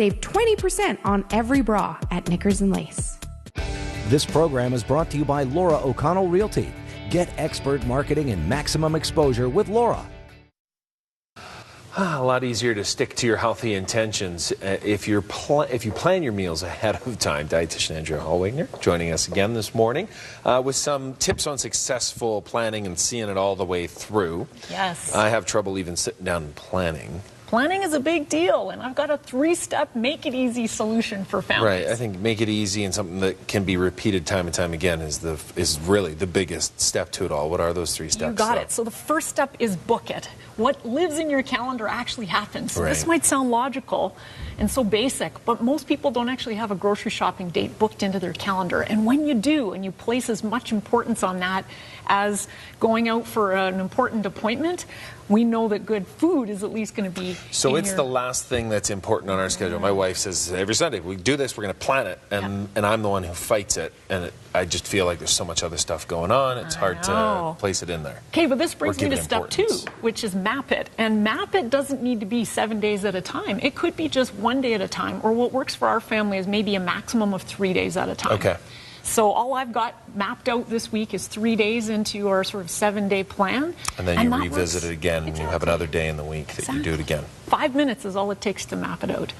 Save 20% on every bra at Knickers and Lace. This program is brought to you by Laura O'Connell Realty. Get expert marketing and maximum exposure with Laura. A lot easier to stick to your healthy intentions if you plan your meals ahead of time. Dietitian Andrea Hallwigner joining us again this morning with some tips on successful planning and seeing it all the way through. Yes. I have trouble even sitting down and planning. Planning is a big deal, and I've got a 3-step make it easy solution for families. Right. I think make it easy and something that can be repeated time and time again is really the biggest step to it all. What are those 3 steps? You got it. So the first step is book it. What lives in your calendar actually happens. So this might sound logical and so basic, but most people don't actually have a grocery shopping date booked into their calendar. And when you do, and you place as much importance on that as going out for an important appointment, we know that good food is at least going to be So it's the last thing that's important on our schedule. My wife says every Sunday, we do this, we're going to plan it, and I'm the one who fights it, and I just feel like there's so much other stuff going on, it's hard to place it in there. Okay, but this brings me to step 2, which is map it. And map it doesn't need to be 7 days at a time. It could be just 1 day at a time, or what works for our family is maybe a maximum of 3 days at a time. Okay. So all I've got mapped out this week is 3 days into our sort of 7-day plan. And then you revisit it again, and you have another day in the week that you do it again. 5 minutes is all it takes to map it out.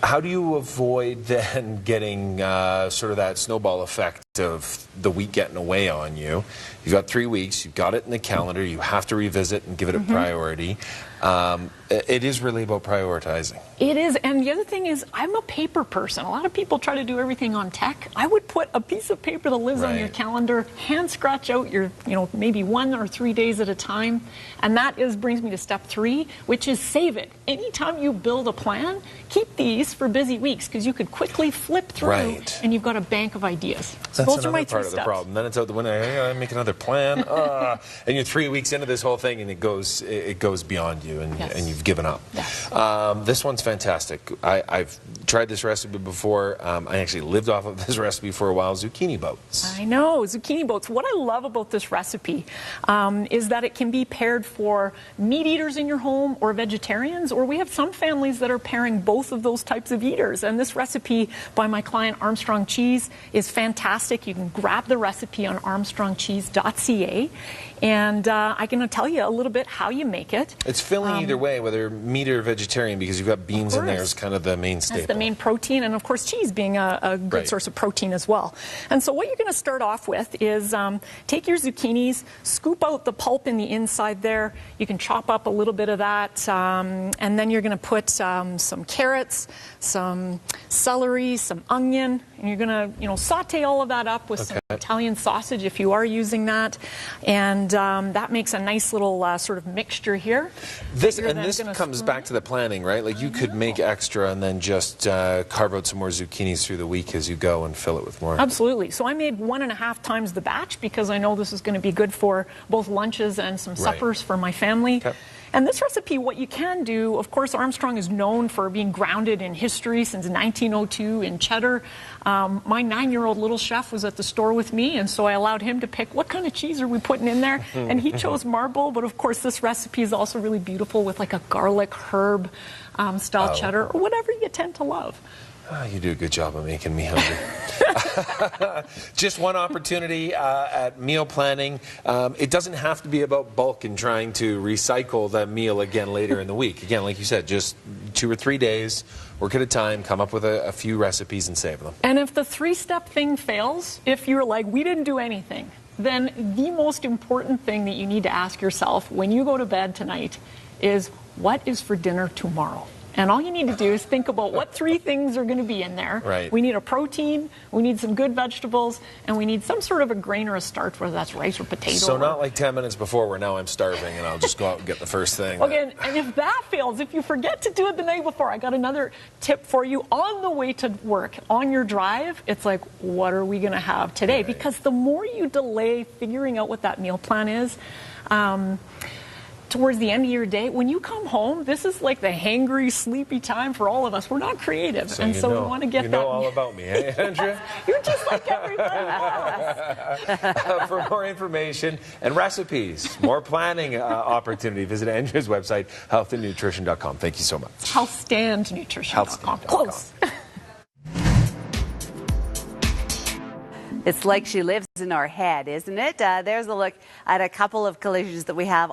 How do you avoid then getting sort of that snowball effect of the week getting away on you? You've got 3 weeks, you've got it in the calendar, you have to revisit and give it a priority. It is really about prioritizing. It is, and the other thing is I'm a paper person. A lot of people try to do everything on tech. I would put a piece of paper that lives on your calendar, hand scratch out your, maybe 1 or 3 days at a time, and that brings me to step 3, which is save it. Anytime you build a plan, keep these for busy weeks because you could quickly flip through and you've got a bank of ideas. So those are my 3 part of the problem. Then it's out the window. I make another plan, and you're 3 weeks into this whole thing, and it goes beyond you, and you've given up. Yes. This one's fantastic. I've tried this recipe before. I actually lived off of this recipe for a while. Zucchini boats. I know, zucchini boats. What I love about this recipe is that it can be paired for meat eaters in your home or vegetarians, or we have some families that are pairing both of those types of eaters. And this recipe by my client Armstrong Cheese is fantastic. You can grab the recipe on armstrongcheese.ca, and I can tell you a little bit how you make it. It's filling either way, whether meat or vegetarian, because you've got beans in there as kind of the main staple. That's the main protein, and of course cheese being a good source of protein as well. And so what you're going to start off with is take your zucchinis, scoop out the pulp in the inside there. You can chop up a little bit of that, and then you're going to put some carrots, some celery, some onion, and you're going to saute all of that up with some Italian sausage if you are using that, and that makes a nice little sort of mixture here. This comes back to the planning, right? Like you could make extra and then just carve out some more zucchinis through the week as you go and fill it with more. Absolutely. So I made 1.5 times the batch because I know this is going to be good for both lunches and some suppers for my family. Okay. And this recipe, what you can do, of course, Armstrong is known for being grounded in history since 1902 in cheddar. My 9-year-old little chef was at the store with me, and so I allowed him to pick what kind of cheese are we putting in there, and he chose marble. But of course, this recipe is also really beautiful with like a garlic herb style cheddar or whatever you tend to love. You do a good job of making me hungry. Just one opportunity at meal planning. It doesn't have to be about bulk and trying to recycle that meal again later in the week. Again, like you said, just 2 or 3 days, work at a time, come up with a few recipes and save them. And if the 3-step thing fails, if you're like, we didn't do anything, then the most important thing that you need to ask yourself when you go to bed tonight is, what is for dinner tomorrow? And all you need to do is think about what 3 things are going to be in there. Right. We need a protein, we need some good vegetables, and we need some sort of a grain or a starch, whether that's rice or potato. So not like 10 minutes before where now I'm starving and I'll just go out and get the first thing. Okay, and if that fails, if you forget to do it the night before, I got another tip for you. On the way to work, on your drive, it's like, what are we going to have today? Because the more you delay figuring out what that meal plan is, towards the end of your day, when you come home, this is like the hangry, sleepy time for all of us. We're not creative, so we want to get that. You know all about me, eh, Andrea? You're just like everybody else. For more information and recipes, more planning opportunity, visit Andrea's website, healthandnutrition.com. Thank you so much. Healthstandnutrition.com. Close. It's like she lives in our head, isn't it? There's a look at a couple of collisions that we have